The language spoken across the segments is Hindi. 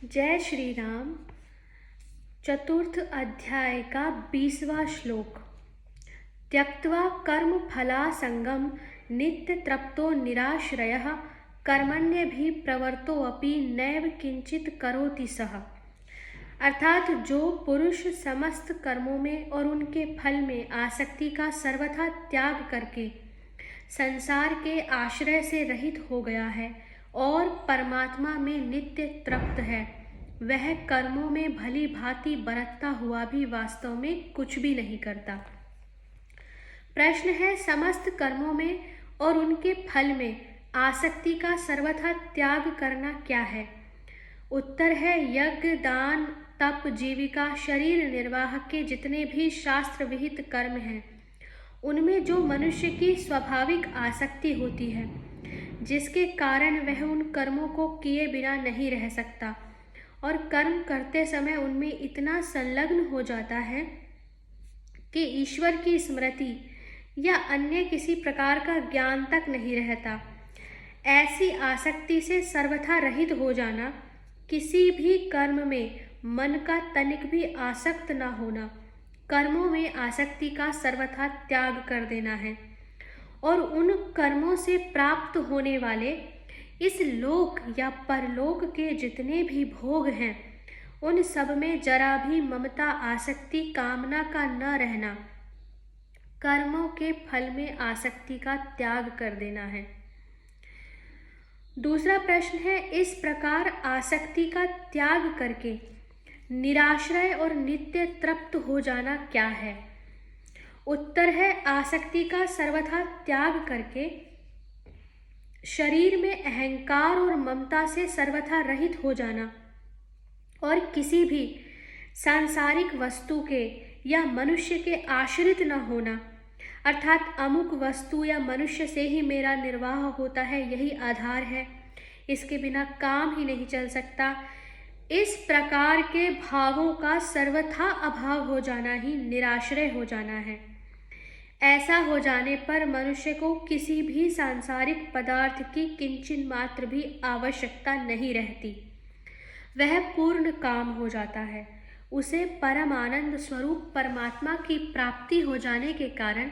जय श्री राम। चतुर्थ अध्याय का 20वां श्लोक। त्यक्त्वा कर्म फलासंगम नित्य तृप्तो निराश्रयः कर्मण्यभिप्रवृत्तोऽपि नैव किंचित करोति सः। अर्थात जो पुरुष समस्त कर्मों में और उनके फल में आसक्ति का सर्वथा त्याग करके संसार के आश्रय से रहित हो गया है और परमात्मा में नित्य तृप्त है, वह कर्मों में भली भांति बरतता हुआ भी वास्तव में कुछ भी नहीं करता। प्रश्न है, समस्त कर्मों में और उनके फल में आसक्ति का सर्वथा त्याग करना क्या है? उत्तर है, यज्ञ, दान, तप, जीविका, शरीर निर्वाह के जितने भी शास्त्र विहित कर्म हैं, उनमें जो मनुष्य की स्वाभाविक आसक्ति होती है, जिसके कारण वह उन कर्मों को किए बिना नहीं रह सकता और कर्म करते समय उनमें इतना संलग्न हो जाता है कि ईश्वर की स्मृति या अन्य किसी प्रकार का ज्ञान तक नहीं रहता। ऐसी आसक्ति से सर्वथा रहित हो जाना, किसी भी कर्म में मन का तनिक भी आसक्त न होना, कर्मों में आसक्ति का सर्वथा त्याग कर देना है और उन कर्मों से प्राप्त होने वाले इस लोक या परलोक के जितने भी भोग हैं, उन सब में जरा भी ममता, आसक्ति, कामना का न रहना, कर्मों के फल में आसक्ति का त्याग कर देना है। दूसरा प्रश्न है, इस प्रकार आसक्ति का त्याग करके निराश्रय और नित्य तृप्त हो जाना क्या है? उत्तर है, आसक्ति का सर्वथा त्याग करके शरीर में अहंकार और ममता से सर्वथा रहित हो जाना और किसी भी सांसारिक वस्तु के या मनुष्य के आश्रित न होना, अर्थात अमुक वस्तु या मनुष्य से ही मेरा निर्वाह होता है, यही आधार है, इसके बिना काम ही नहीं चल सकता, इस प्रकार के भावों का सर्वथा अभाव हो जाना ही निराश्रय हो जाना है। ऐसा हो जाने पर मनुष्य को किसी भी सांसारिक पदार्थ की किंचित मात्र भी आवश्यकता नहीं रहती, वह पूर्ण काम हो जाता है। उसे परम आनंद स्वरूप परमात्मा की प्राप्ति हो जाने के कारण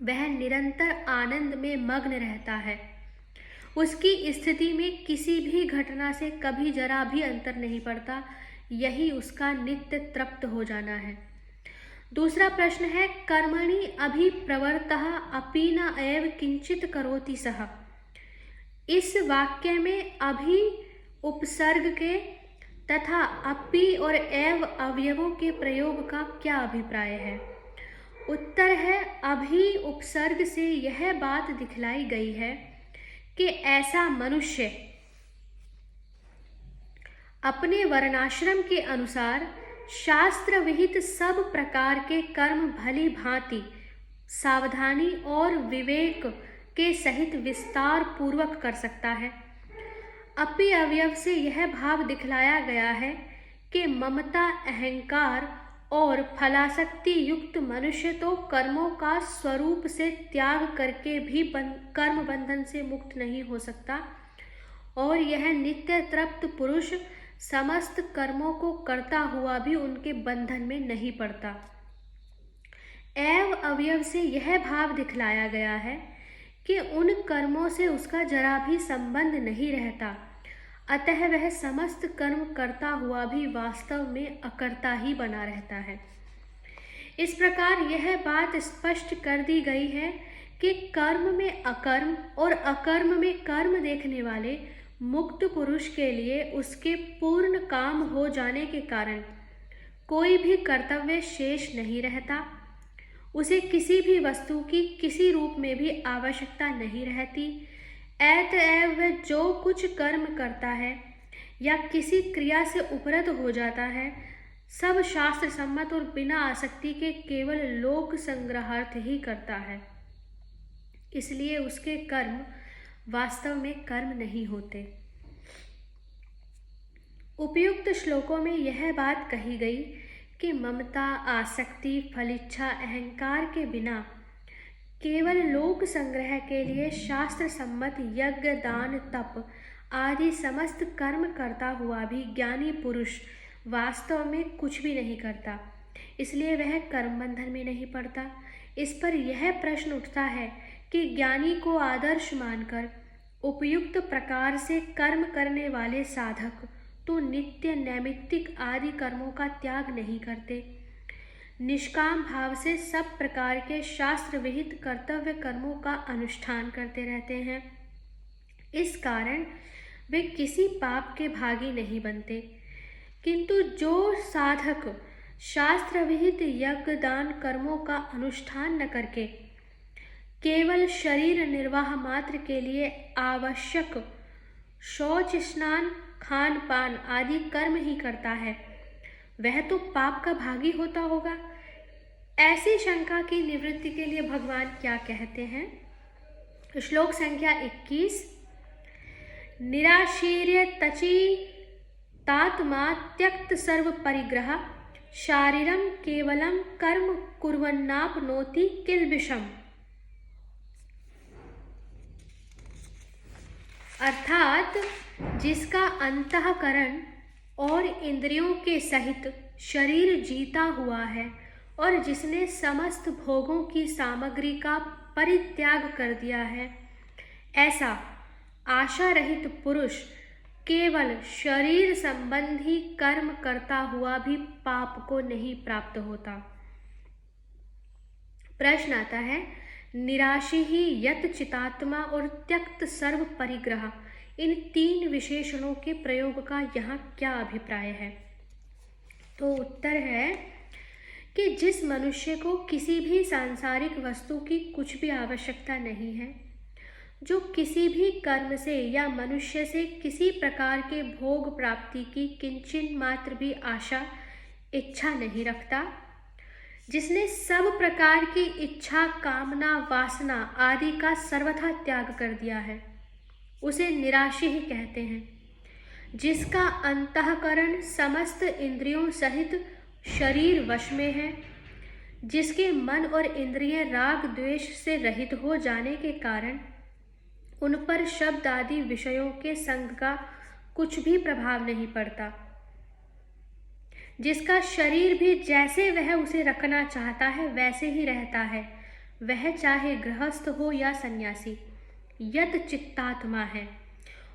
वह निरंतर आनंद में मग्न रहता है। उसकी स्थिति में किसी भी घटना से कभी जरा भी अंतर नहीं पड़ता, यही उसका नित्य तृप्त हो जाना है। दूसरा प्रश्न है, कर्मणि अभिप्रवृत्तः अपि न एव किंचित करोति सः। इस वाक्य में अभि उपसर्ग के तथा अपि और एव अवयवों के प्रयोग का क्या अभिप्राय है? उत्तर है, अभि उपसर्ग से यह बात दिखलाई गई है कि ऐसा मनुष्य अपने वर्णाश्रम के अनुसार शास्त्र विहित सब प्रकार के कर्म भली भांति सावधानी और विवेक के सहित विस्तार पूर्वक कर सकता है। अपि अवयव से यह भाव दिखलाया गया है कि ममता, अहंकार और फलासक्ति युक्त मनुष्य तो कर्मों का स्वरूप से त्याग करके भी कर्म बंधन से मुक्त नहीं हो सकता और यह नित्य तृप्त पुरुष समस्त कर्मों को करता हुआ भी उनके बंधन में नहीं पड़ता। एव अवयव से यह भाव दिखलाया गया है कि उन कर्मों से उसका जरा भी संबंध नहीं रहता, अतः वह समस्त कर्म करता हुआ भी वास्तव में अकर्ता ही बना रहता है। इस प्रकार यह बात स्पष्ट कर दी गई है कि कर्म में अकर्म और अकर्म में कर्म देखने वाले मुक्त पुरुष के लिए उसके पूर्ण काम हो जाने के कारण कोई भी कर्तव्य शेष नहीं रहता, उसे किसी भी वस्तु की किसी रूप में भी आवश्यकता नहीं रहती। अतएव वह जो कुछ कर्म करता है या किसी क्रिया से उपरत हो जाता है, सब शास्त्र सम्मत और बिना आसक्ति के केवल लोक संग्रहार्थ ही करता है, इसलिए उसके कर्म वास्तव में कर्म नहीं होते। उपयुक्त श्लोकों में यह बात कही गई कि ममता, आसक्ति, फलिच्छा, अहंकार के बिना केवल लोक संग्रह के लिए शास्त्र सम्मत यज्ञ, दान, तप आदि समस्त कर्म करता हुआ भी ज्ञानी पुरुष वास्तव में कुछ भी नहीं करता, इसलिए वह कर्म बंधन में नहीं पड़ता। इस पर यह प्रश्न उठता है कि ज्ञानी को आदर्श मानकर उपयुक्त प्रकार से कर्म करने वाले साधक तो नित्य नैमित्तिक आदि कर्मों का त्याग नहीं करते, निष्काम भाव से सब प्रकार के शास्त्र विहित कर्तव्य कर्मों का अनुष्ठान करते रहते हैं। इस कारण वे किसी पाप के भागी नहीं बनते। किंतु जो साधक शास्त्र विहित यज्ञ दान कर्मों का अनुष्ठान न करके केवल शरीर निर्वाह मात्र के लिए आवश्यक शौच स्नान खान पान आदि कर्म ही करता है, वह तो पाप का भागी होता होगा। ऐसी शंका की निवृत्ति के लिए भगवान क्या कहते हैं? श्लोक संख्या 21। निराशीर्य तची तात्मा त्यक्त सर्व परिग्रह शारीरम केवलम कर्म कुर्वन्नाप्नोति किल्बिषम्। अर्थात जिसका अंतःकरण और इंद्रियों के सहित शरीर जीता हुआ है और जिसने समस्त भोगों की सामग्री का परित्याग कर दिया है, ऐसा आशा रहित पुरुष केवल शरीर संबंधी कर्म करता हुआ भी पाप को नहीं प्राप्त होता। प्रश्न आता है, निराशी ही यत चितात्मा और त्यक्त सर्व परिग्रह, इन तीन विशेषणों के प्रयोग का यहाँ क्या अभिप्राय है? तो उत्तर है कि जिस मनुष्य को किसी भी सांसारिक वस्तु की कुछ भी आवश्यकता नहीं है, जो किसी भी कर्म से या मनुष्य से किसी प्रकार के भोग प्राप्ति की किंचित मात्र भी आशा इच्छा नहीं रखता, जिसने सब प्रकार की इच्छा कामना वासना आदि का सर्वथा त्याग कर दिया है, उसे निराशी ही कहते हैं। जिसका अंतःकरण समस्त इंद्रियों सहित शरीर वश में है, जिसके मन और इंद्रिय राग द्वेष से रहित हो जाने के कारण उन पर शब्द आदि विषयों के संग का कुछ भी प्रभाव नहीं पड़ता, जिसका शरीर भी जैसे वह उसे रखना चाहता है वैसे ही रहता है, वह चाहे गृहस्थ हो या सन्यासी, यत चित्तात्मा है,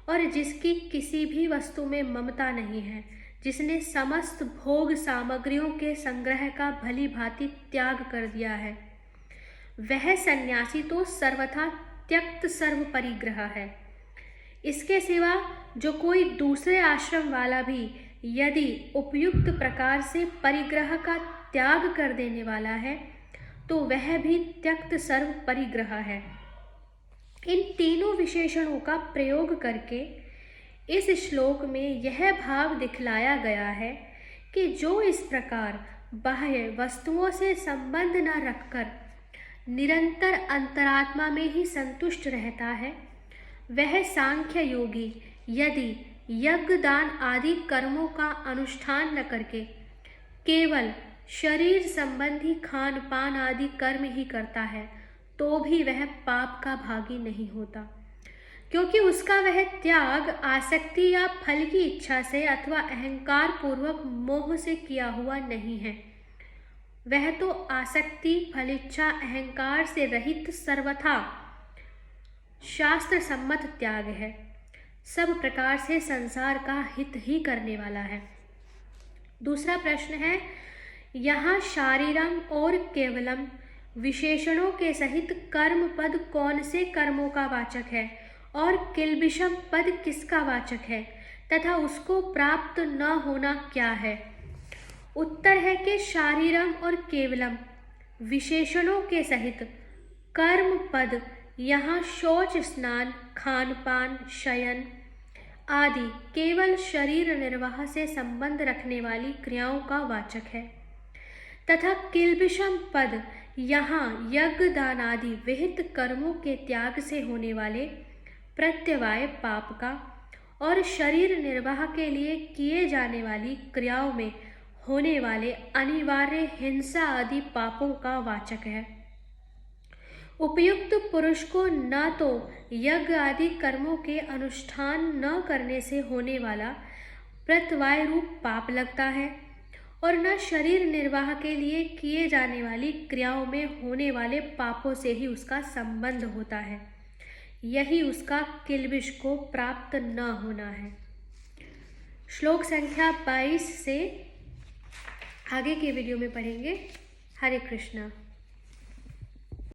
और जिसकी किसी भी वस्तु में ममता नहीं है, जिसने समस्त भोग सामग्रियों के संग्रह का भली भांति त्याग कर दिया है, वह सन्यासी तो सर्वथा त्यक्त सर्व परिग्रह है। इसके सिवा जो कोई दूसरे आश्रम वाला भी यदि उपयुक्त प्रकार से परिग्रह का त्याग कर देने वाला है, तो वह भी त्यक्त सर्व परिग्रह है। इन तीनों विशेषणों का प्रयोग करके इस श्लोक में यह भाव दिखलाया गया है कि जो इस प्रकार बाह्य वस्तुओं से संबंध न रखकर निरंतर अंतरात्मा में ही संतुष्ट रहता है, वह सांख्य योगी यदि यज्ञ दान आदि कर्मों का अनुष्ठान न करके केवल शरीर संबंधी खान पान आदि कर्म ही करता है, तो भी वह पाप का भागी नहीं होता, क्योंकि उसका वह त्याग आसक्ति या फल की इच्छा से अथवा अहंकार पूर्वक मोह से किया हुआ नहीं है। वह तो आसक्ति फलिच्छा अहंकार से रहित सर्वथा शास्त्र सम्मत त्याग है, सब प्रकार से संसार का हित ही करने वाला है। दूसरा प्रश्न है, यहाँ शारीरम और केवलम विशेषणों के सहित कर्म पद कौन से कर्मों का वाचक है और किल्बिषम पद किसका वाचक है तथा उसको प्राप्त न होना क्या है? उत्तर है कि शारीरम और केवलम विशेषणों के सहित कर्म पद यहाँ शौच स्नान खान पान शयन आदि केवल शरीर निर्वाह से संबंध रखने वाली क्रियाओं का वाचक है, तथा किल्बिषम पद यहाँ यज्ञ दान आदि विहित कर्मों के त्याग से होने वाले प्रत्यवाय पाप का और शरीर निर्वाह के लिए किए जाने वाली क्रियाओं में होने वाले अनिवार्य हिंसा आदि पापों का वाचक है। उपयुक्त पुरुष को न तो यज्ञ आदि कर्मों के अनुष्ठान न करने से होने वाला प्रत्यवाय रूप पाप लगता है और न शरीर निर्वाह के लिए किए जाने वाली क्रियाओं में होने वाले पापों से ही उसका संबंध होता है। यही उसका किल्बिष को प्राप्त न होना है। श्लोक संख्या 22 से आगे के वीडियो में पढ़ेंगे। हरे कृष्णा।